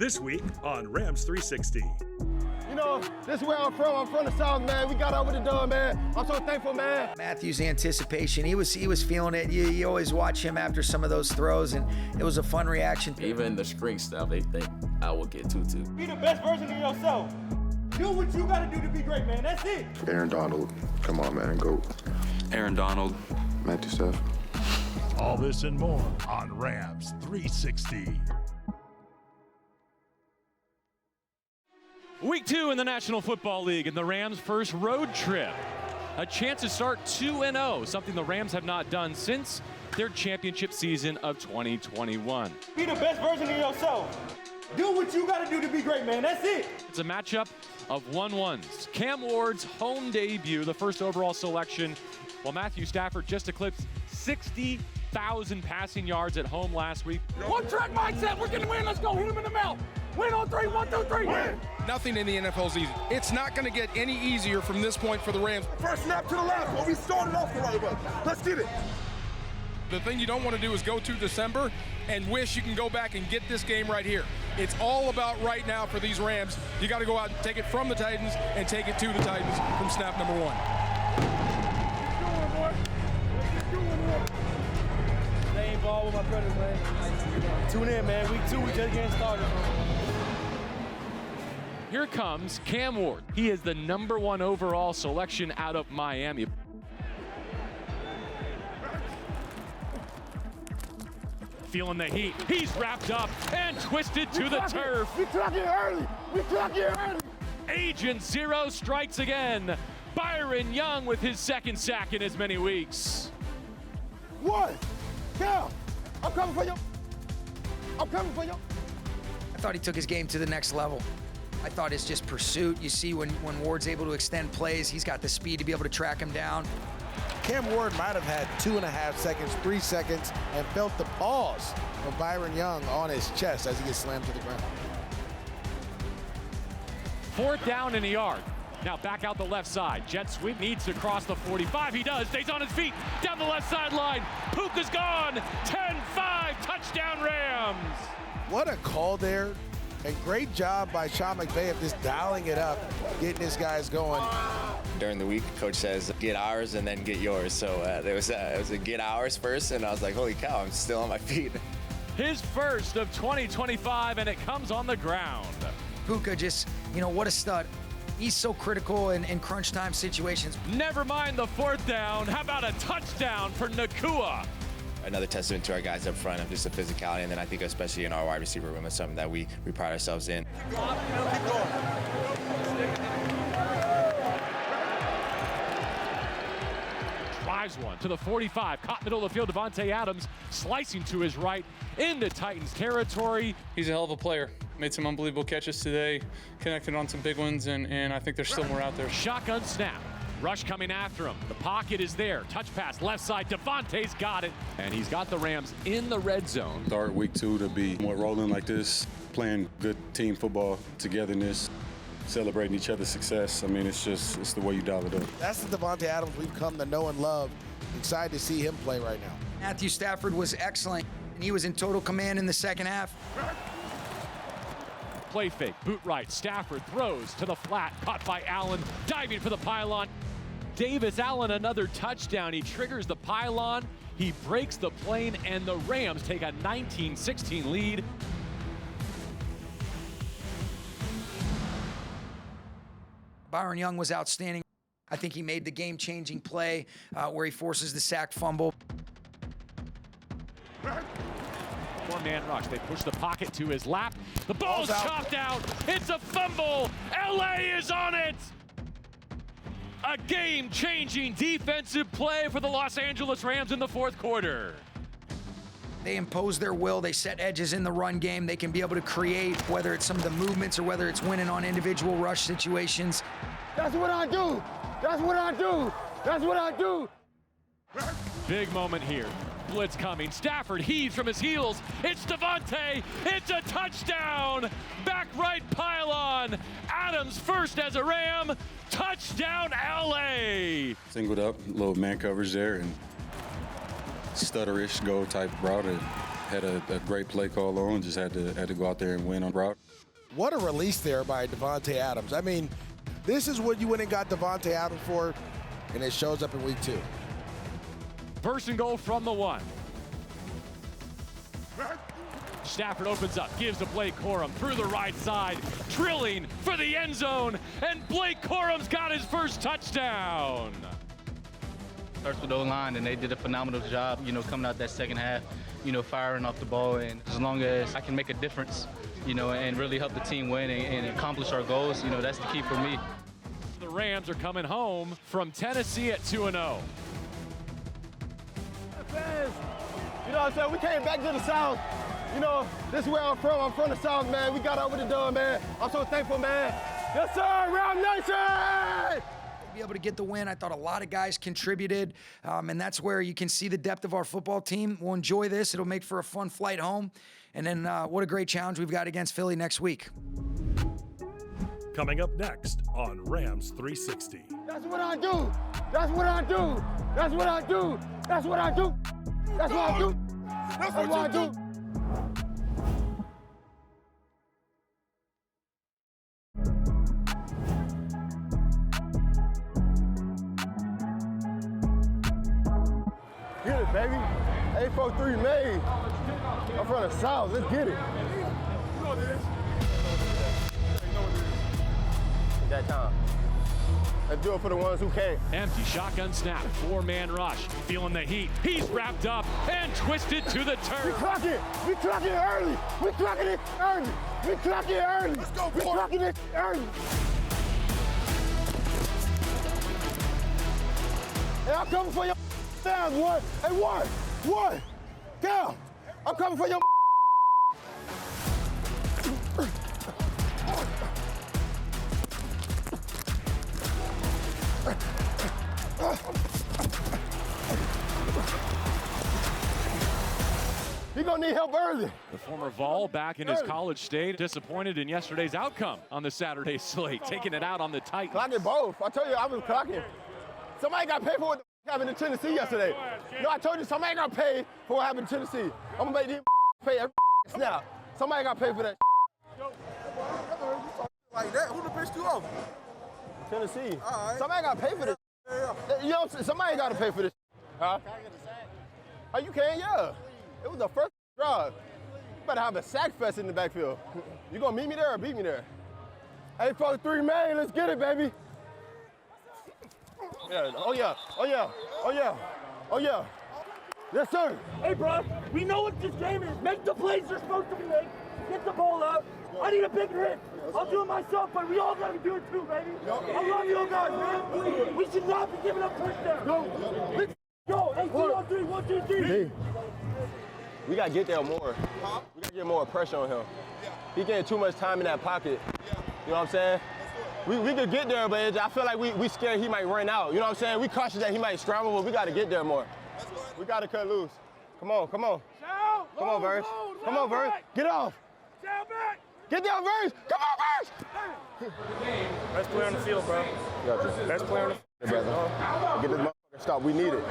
This week on Rams 360. You know, this is where I'm from. I'm from the South, man. We got out with it done, man. I'm so thankful, man. Matthew's anticipation, he was feeling it. You always watch him after some of those throws, and it was a fun reaction. Even the shrink stuff, they think I will get too. Be the best version of yourself. Do what you got to do to be great, man. That's it. Aaron Donald, come on, man, go. Aaron Donald. Matthew Stafford. All this and more on Rams 360. Week 2 in the National Football League and the Rams' first road trip. A chance to start 2-0, something the Rams have not done since their championship season of 2021. Be the best version of yourself. Do what you got to do to be great, man. That's it. It's a matchup of 1-1s. Cam Ward's home debut, the first overall selection, while Matthew Stafford just eclipsed 60,000 passing yards at home last week. One track mindset, we're gonna win, let's go, hit him in the mouth. Win on 3, 1, 2, 3, win. Nothing in the NFL is easy. It's not gonna get any easier from this point for the Rams. First snap to the left, but we started off the right way. Let's get it. The thing you don't want to do is go to December and wish you can go back and get this game right here. It's all about right now for these Rams. You got to go out and take it from the Titans and take it to the Titans from snap number 1. Stay involved with my brothers, man. Tune in, man. Week 2, we just getting started. Here comes Cam Ward. He is the number 1 overall selection out of Miami. Feeling the heat. He's wrapped up and twisted to the turf. We clock it early. We clock it early. Agent Zero strikes again. Byron Young with his second sack in as many weeks. 1, down. I'm coming for you. I'm coming for you. I thought he took his game to the next level. I thought it's just pursuit. You see when Ward's able to extend plays, he's got the speed to be able to track him down. Cam Ward might have had 2.5 seconds, 3 seconds, and felt the pause of Byron Young on his chest as he gets slammed to the ground. 4th down and a yard. Now back out the left side. Jet sweep needs to cross the 45. He does. Stays on his feet. Down the left sideline. Puka's gone. 10-5. Touchdown Rams. What a call there. And great job by Sean McVay of just dialing it up, getting his guys going. During the week, coach says, get ours and then get yours. So it was a get ours first, and I was like, holy cow, I'm still on my feet. His first of 2025, and it comes on the ground. Puka just, what a stud. He's so critical in crunch time situations. Never mind the 4th down. How about a touchdown for Nakua? Another testament to our guys up front of just the physicality, and then I think especially in our wide receiver room, it's something that we pride ourselves in. Keep going. Drives one to the 45, caught middle of the field. Devontae Adams slicing to his right into Titans territory. He's a hell of a player. Made some unbelievable catches today, connected on some big ones, and I think there's still more out there. Shotgun snap. Rush coming after him. The pocket is there. Touch pass left side. Devontae's got it. And he's got the Rams in the red zone. Start week 2 to be more rolling like this, playing good team football, togetherness, celebrating each other's success. I mean, it's the way you dial it up. That's the Devontae Adams we've come to know and love. Excited to see him play right now. Matthew Stafford was excellent, and he was in total command in the second half. Play fake, boot right. Stafford throws to the flat, caught by Allen, diving for the pylon. Davis Allen, another touchdown. He triggers the pylon, he breaks the plane, and the Rams take a 19-16 lead. Byron Young was outstanding. I think he made the game-changing play where he forces the sack fumble. 4-man rush. They push the pocket to his lap. The ball's chopped out. It's a fumble. LA is on it. A game-changing defensive play for the Los Angeles Rams in the 4th quarter. They impose their will. They set edges in the run game. They can be able to create, whether it's some of the movements or whether it's winning on individual rush situations. That's what I do. That's what I do. That's what I do. Big moment here. Blitz coming. Stafford heaves from his heels. It's Devontae. It's a touchdown. Back right pylon. Adams first as a Ram. Touchdown, LA. Singled up, little man coverage there, and stutterish go type route, and had a great play call on, just had to go out there and win on route. What a release there by Devontae Adams. I mean, this is what you went and got Devontae Adams for, and it shows up in week 2. First and goal from the 1. Stafford opens up, gives to Blake Corum through the right side, drilling for the end zone, and Blake Corum's got his first touchdown. Starts with O-line, and they did a phenomenal job, coming out that second half, firing off the ball. And as long as I can make a difference, and really help the team win and accomplish our goals, that's the key for me. The Rams are coming home from Tennessee at 2-0. Fans, you know what I'm saying? We came back to the South. This is where I'm from. I'm from the South, man. We got out with the dub, man. I'm so thankful, man. Yes, sir, Ram Nation! Be able to get the win. I thought a lot of guys contributed, and that's where you can see the depth of our football team. We'll enjoy this. It'll make for a fun flight home. And then what a great challenge we've got against Philly next week. Coming up next on Rams 360. That's what I do. That's what I do. That's what I do. That's what I do. That's what I do. That's what I do. Get it, baby. 843 made. I'm from the South. Let's get it. You know what it is. That time. Let's do it for the ones who can't. Empty shotgun snap, 4-man rush, feeling the heat. He's wrapped up and twisted to the turf. We clock it. We clock it early. We clocking it early. We clock it early. Let's go, boy. We clocking it early. Hey, I'm coming for your down, one. Hey, one. Down. I'm coming for your He gonna need help early. The former Vol back in his college state, disappointed in yesterday's outcome on the Saturday slate, taking it out on the Titans. Clocking both. I told you I was clocking. Somebody got paid for what the happened in Tennessee yesterday. No, I told you somebody got paid for what happened in Tennessee. I'm gonna make these pay every snap. Somebody got paid for that. Like that? Who the pissed you off? Tennessee. All right. Somebody got paid for this. You know what I'm saying? Somebody got to pay for this. Huh? Can I get a sack? Oh, you can? Yeah. It was the first drive. You better have a sack fest in the backfield. You gonna meet me there or beat me there? 843 man, let's get it, baby. Yeah. Oh yeah. Oh yeah. Oh yeah. Oh yeah. Yes, sir. Hey, bro, we know what this game is. Make the plays you're supposed to make. Get the ball up. I need a big hit. I'll do it myself, but we all gotta do it too, baby. I love you guys, man. We should not be giving up touchdowns. Let's go. Hey, 2-on-3, 1, 2, 3. Hey. We gotta get there more. We gotta get more pressure on him. He getting too much time in that pocket. You know what I'm saying? We could get there, but I feel like we scared he might run out. You know what I'm saying? We cautious that he might scramble, but we gotta get there more. We gotta cut loose. Come on. Come on, Verse. Come on, Verse. Get off. Get down, Verse. Come on, Verse. Best player on the field, bro. Best player on the field. Brother. Get this motherfucker stopped. We need it.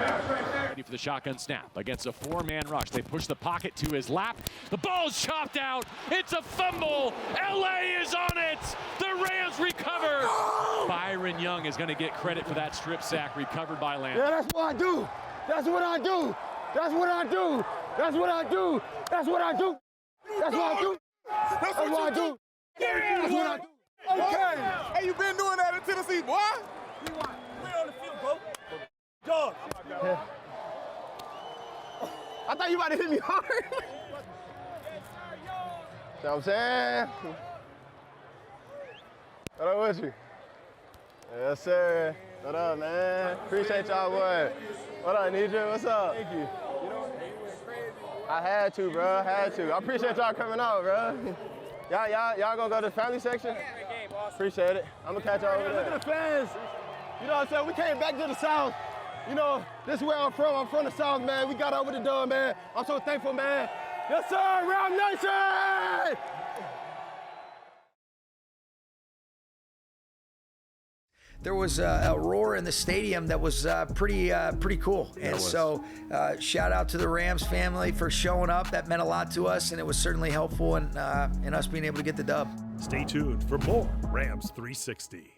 Ready for the shotgun snap against a 4-man rush. They push the pocket to his lap. The ball's chopped out. It's a fumble. LA is on it. The Rams recover. Byron Young is going to get credit for that strip sack recovered by Landry. Yeah, that's what I do. That's what I do. That's what I do. That's what I do. That's what I do. That's what I do. That's what I do. That's what I do. Okay. Hey, you been doing that in Tennessee, boy? We on the field, bro. Dog. I thought you about to hit me hard. You know what I'm saying? What up with you? Yes, sir. What up, man? Appreciate y'all, boy. What up, Nidra? What's up? Thank you. I had to, bro. I had to. I appreciate y'all coming out, bro. Y'all gonna go to the family section? Appreciate it. I'm gonna catch y'all over there. Look at the fans. You know what I'm saying? We came back to the South. You know, this is where I'm from. I'm from the South, man. We got out with the dub, man. I'm so thankful, man. Yes, sir. Ram Nation! there was a roar in the stadium that was pretty cool. And so shout out to the Rams family for showing up. That meant a lot to us, and it was certainly helpful in us being able to get the dub. Stay tuned for more Rams 360.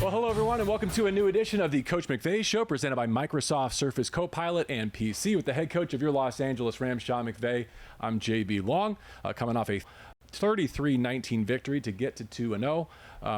Well, hello, everyone, and welcome to a new edition of the Coach McVay Show, presented by Microsoft Surface Copilot and PC, with the head coach of your Los Angeles Rams, Sean McVay. I'm JB Long, coming off a 33-19 victory to get to 2-0.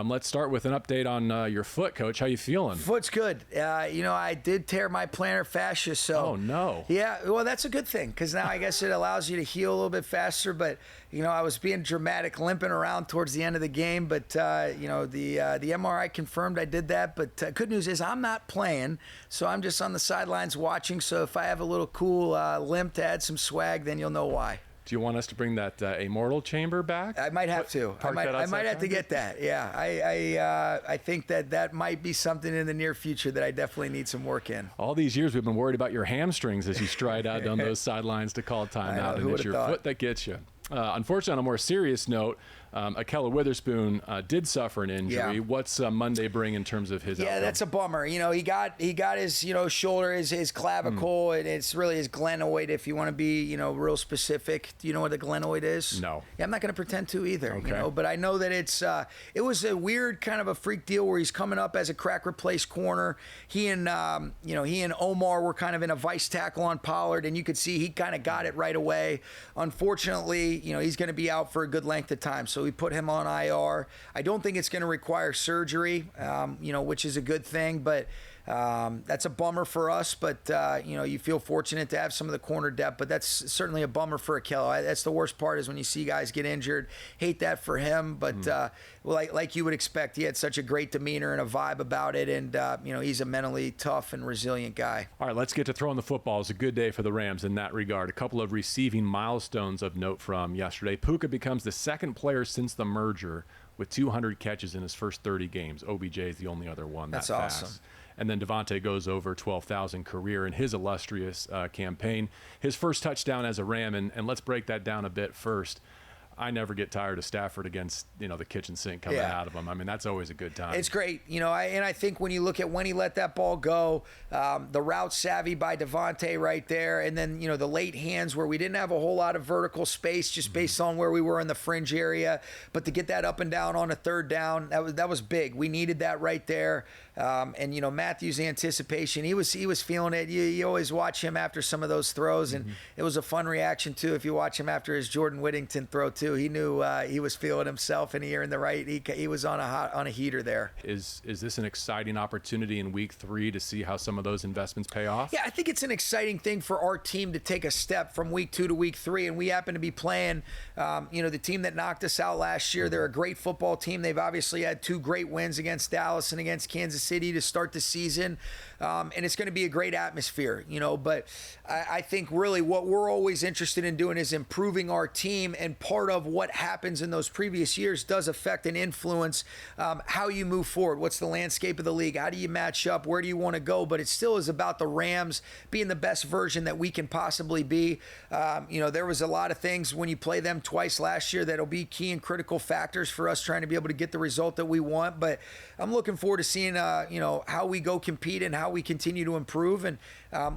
Let's start with an update on your foot, Coach. How you feeling? Foot's good. I did tear my plantar fascia, so. Oh, no. Yeah, well, that's a good thing, because now I guess it allows you to heal a little bit faster. But, I was being dramatic, limping around towards the end of the game. But, the MRI confirmed I did that. But good news is I'm not playing, so I'm just on the sidelines watching. So if I have a little cool limp to add some swag, then you'll know why. Do you want us to bring that immortal chamber back? I might have to. I might have to get that. Yeah, I think that might be something in the near future that I definitely need some work in. All these years we've been worried about your hamstrings as you stride out down those sidelines to call timeout, and it's your foot that gets you. Unfortunately, on a more serious note, Akella Witherspoon did suffer an injury. Yeah. What's Monday bring in terms of his outcome? That's a bummer. He got his shoulder, his clavicle, and it's really his glenoid, if you want to be real specific. Do you know what a glenoid is? No. Yeah, I'm not going to pretend to either. Okay. But I know that it was a weird kind of a freak deal where he's coming up as a crack replace corner. He and Omar were kind of in a vice tackle on Pollard, and you could see he kind of got it right away. Unfortunately, he's going to be out for a good length of time, so we put him on IR. I don't think it's going to require surgery, which is a good thing, but that's a bummer for us. But, you feel fortunate to have some of the corner depth, but that's certainly a bummer for Akella. That's the worst part, is when you see guys get injured. Hate that for him, but like you would expect, he had such a great demeanor and a vibe about it, and, he's a mentally tough and resilient guy. All right, let's get to throwing the football. It was a good day for the Rams in that regard. A couple of receiving milestones of note from yesterday. Puka becomes the second player since the merger with 200 catches in his first 30 games. OBJ is the only other one That's fast. awesome. And then Devontae goes over 12,000 career in his illustrious campaign. His first touchdown as a Ram, and let's break that down a bit first. I never get tired of Stafford against, the kitchen sink coming out of him. I mean, that's always a good time. It's great. I think when you look at when he let that ball go, the route savvy by Devontae right there, and then, the late hands where we didn't have a whole lot of vertical space just based on where we were in the fringe area, but to get that up and down on a third down, that was big. We needed that right there. And Matthew's anticipation, he was feeling it. You always watch him after some of those throws, and it was a fun reaction too. If you watch him after his Jordan Whittington throw too, he knew he was feeling himself, and he earned the right. He was on a heater there. Is this an exciting opportunity in week 3 to see how some of those investments pay off? Yeah, I think it's an exciting thing for our team to take a step from week 2 to week 3, and we happen to be playing, the team that knocked us out last year. They're a great football team. They've obviously had 2 great wins against Dallas and against Kansas City to start the season, and it's going to be a great atmosphere, but I think really what we're always interested in doing is improving our team, and part of what happens in those previous years does affect and influence how you move forward. What's the landscape of the league? How do you match up? Where do you want to go? But it still is about the Rams being the best version that we can possibly be. There was a lot of things when you play them twice last year that'll be key and critical factors for us trying to be able to get the result that we want. But I'm looking forward to seeing, how we go compete and how we continue to improve. And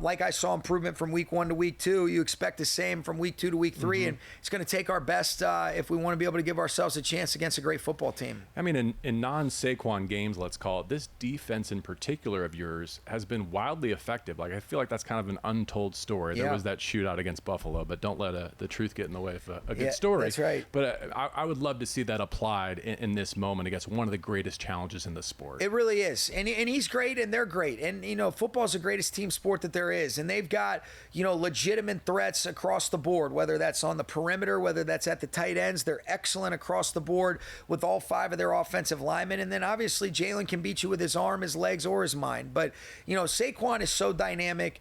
like I saw improvement from week 1 to week 2, you expect the same from week 2 to week 3. And it's going to take our best if we want to be able to give ourselves a chance against a great football team. I mean, in non-Saquon games, let's call it, this defense in particular of yours has been wildly effective. Like, I feel like that's kind of an untold story. Yeah. There was that shootout against Buffalo, but don't let the truth get in the way of a good story. That's right. But I would love to see that applied in this moment against one of the greatest challenges in the sport. It really is. And he's great, and they're great. And, football's the greatest team sport that there is. And they've got, legitimate threats across the board, whether that's on the perimeter, whether that's at the tight ends. They're excellent across the board with all 5 of their offensive linemen. And then obviously Jalen can beat you with his arm, his legs, or his mind. But, Saquon is so dynamic.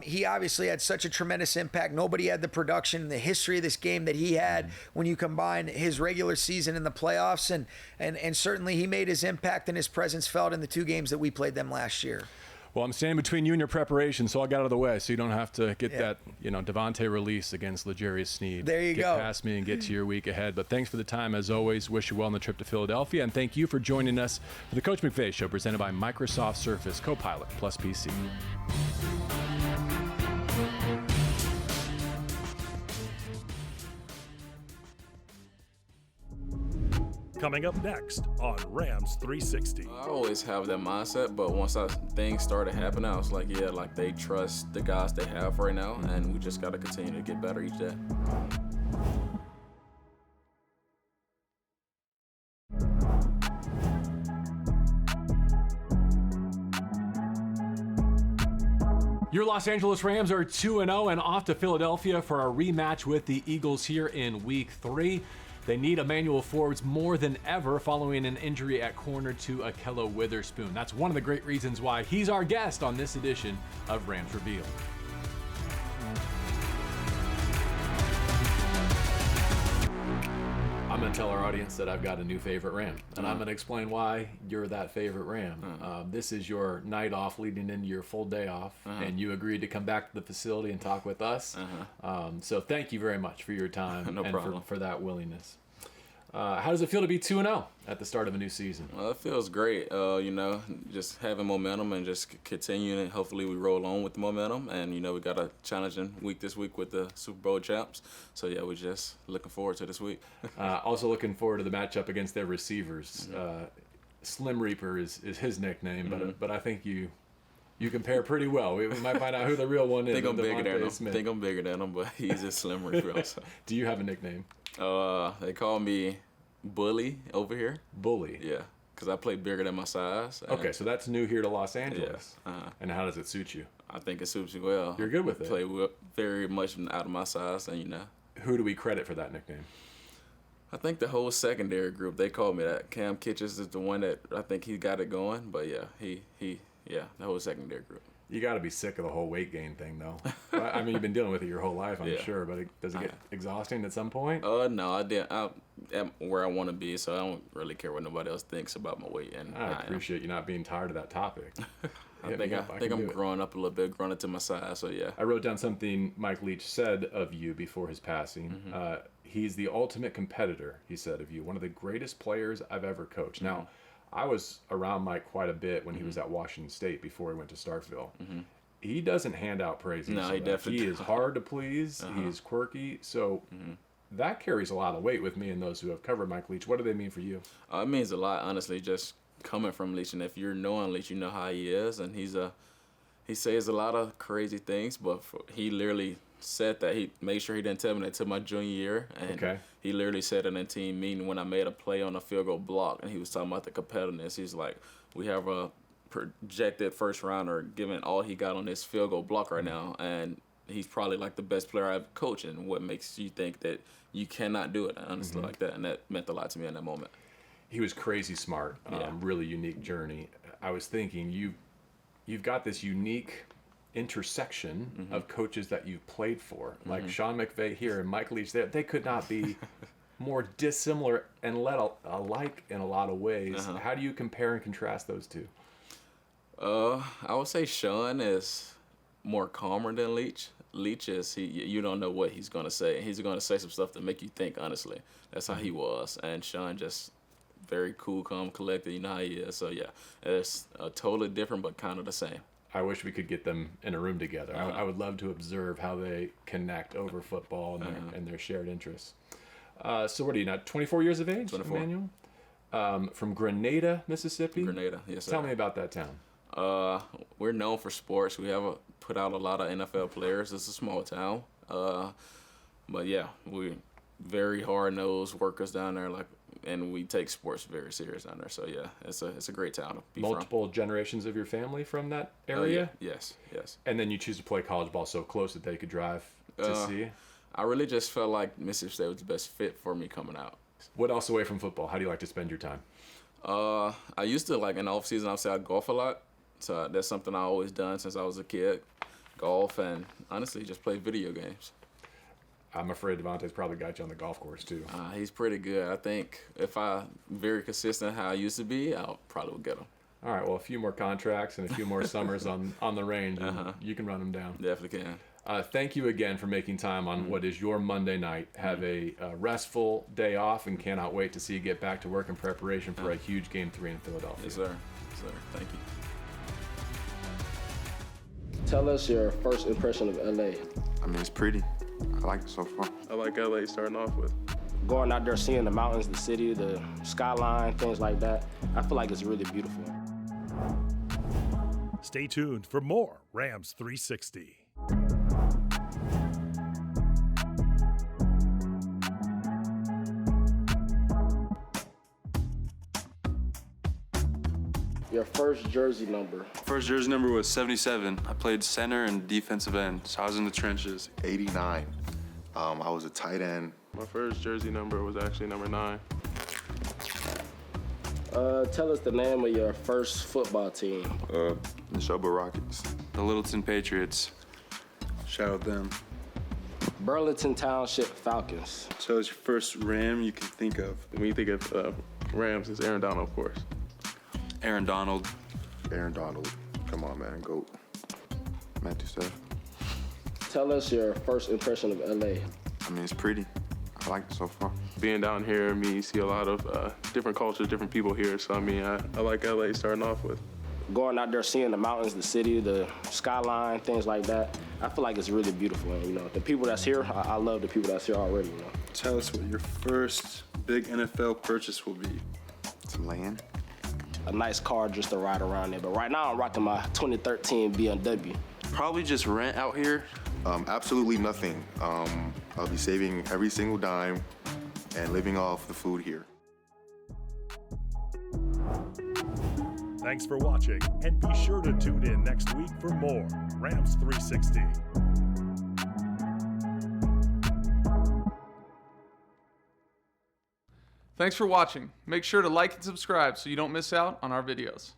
He obviously had such a tremendous impact. Nobody had the production in the history of this game that he had when you combine his regular season and the playoffs. And certainly he made his impact and his presence felt in the 2 2 games that we played them last year. Well, I'm standing between you and your preparation, so I'll get out of the way so you don't have to get that, Devontae release against L'Jarius Sneed. There you get go. Get past me and get to your week ahead. But thanks for the time, as always. Wish you well on the trip to Philadelphia. And thank you for joining us for the Coach McVay Show, presented by Microsoft Surface Copilot plus PC. Coming up next on Rams 360. I always have that mindset, but once things started happening, I was like, yeah, like they trust the guys they have right now, and we just got to continue to get better each day. Your Los Angeles Rams are 2-0 and off to Philadelphia for a rematch with the Eagles here in Week 3. They need Emmanuel Forbes more than ever following an injury at corner to Ahkello Witherspoon. That's one of the great reasons why he's our guest on this edition of Rams Revealed. I'm going to tell our audience that I've got a new favorite Ram, and I'm going to explain why you're that favorite Ram. This is your night off leading into your full day off, and you agreed to come back to the facility and talk with us. So thank you very much for your time and for that willingness. How does it feel to be 2-0 at the start of a new season? Well, it feels great, just having momentum and just continuing, and hopefully we roll on with the momentum. And, we got a challenging week this week with the Super Bowl champs. So, yeah, we're just looking forward to this week. Also looking forward to the matchup against their receivers. Slim Reaper is his nickname, but I think you compare pretty well. We might find out who the real one is. Think I'm bigger than him, but he's a Slim Reaper also. Do you have a nickname? They call me Bully over here. Bully? Yeah, because I play bigger than my size. Okay, so that's new here to Los Angeles. Yeah. And how does it suit you? I think it suits me well. You're good with it? Play very much out of my size, and Who do we credit for that nickname? I think the whole secondary group, they call me that. Cam Kitchens is the one that I think he got it going, but yeah, the whole secondary group. You got to be sick of the whole weight gain thing, though. I mean, you've been dealing with it your whole life, I'm sure, but does it get exhausting at some point? No, I didn't. I'm where I want to be, so I don't really care what nobody else thinks about my weight. And I appreciate you not being tired of that topic. I think I'm growing up a little bit, growing into my size, so yeah. I wrote down something Mike Leach said of you before his passing. He's the ultimate competitor, he said of you, one of the greatest players I've ever coached. Now, I was around Mike quite a bit when he was at Washington State before he went to Starkville. He doesn't hand out praises. No, he definitely He is hard to please. He is quirky. So that carries a lot of weight with me and those who have covered Mike Leach. What do they mean for you? It means a lot, honestly, just coming from Leach. And if you're knowing Leach, you know how he is. And he says a lot of crazy things, but he literally said that he made sure he didn't tell me until my junior year. And he literally said it in a team meeting when I made a play on a field goal block, and he was talking about the competitiveness. He's like, we have a projected first rounder giving all he got on this field goal block right now, and he's probably like the best player I've coached. And what makes you think that you cannot do it, honestly, like that? And that meant a lot to me in that moment. He was crazy smart, really unique journey. I was thinking, you've got this unique intersection of coaches that you've played for, like Sean McVay here and Mike Leach there. They could not be more dissimilar and alike in a lot of ways. How do you compare and contrast those two? I would say Sean is more calmer than Leach. Leach is you don't know what he's gonna say. He's gonna say some stuff to make you think. Honestly, that's how he was. And Sean just very cool, calm, collected. You know how he is. So yeah, it's totally different, but kind of the same. I wish we could get them in a room together. I would love to observe how they connect over football and their shared interests. So what are you now, 24 years of age, 24. Emmanuel? From Grenada, Mississippi? Grenada, yes, sir. Tell me about that town. We're known for sports. We have put out a lot of NFL players. It's a small town. But yeah, we very hard-nosed workers down there, and we take sports very serious down there. So yeah, it's a great town to be Multiple generations of your family from that area? Yes. And then you choose to play college ball so close that they could drive to see? I really just felt like Mississippi State was the best fit for me coming out. What else away from football? How do you like to spend your time? I used to, in the off season, I golf a lot. So that's something I always done since I was a kid. Golf and honestly just play video games. I'm afraid Devontae's probably got you on the golf course too. He's pretty good. I think if I'm very consistent how I used to be, I'll probably get him. All right, well, a few more contracts and a few more summers on the range, and you can run them down. Definitely can. Thank you again for making time on what is your Monday night. Have a restful day off, and cannot wait to see you get back to work in preparation for a huge Game 3 in Philadelphia. Yes, sir. Yes, sir. Thank you. Tell us your first impression of LA. I mean, it's pretty. I like it so far. I like LA starting off with. Going out there, seeing the mountains, the city, the skyline, things like that, I feel like it's really beautiful. Stay tuned for more Rams 360. Your first jersey number. First jersey number was 77. I played center and defensive end, so I was in the trenches. 89. I was a tight end. My first jersey number was actually number 9. Tell us the name of your first football team. The Neshoba Rockets. The Littleton Patriots. Shout out them. Burlington Township Falcons. So it's your first Ram you can think of. When you think of Rams, it's Aaron Donald, of course. Aaron Donald. Aaron Donald. Come on, man. GOAT. Matthew Stafford. Tell us your first impression of LA. I mean, it's pretty. I like it so far. Being down here, I mean, you see a lot of different cultures, different people here. So, I mean, I like LA starting off with. Going out there, seeing the mountains, the city, the skyline, things like that, I feel like it's really beautiful. And, you know, the people that's here, I love the people that's here already, you know. Tell us what your first big NFL purchase will be. Some land. A nice car just to ride around there. But right now, I'm rocking my 2013 BMW. Probably just rent out here. Absolutely nothing. I'll be saving every single dime and living off the food here. Thanks for watching, and be sure to tune in next week for more Rams 360. Thanks for watching. Make sure to like and subscribe so you don't miss out on our videos.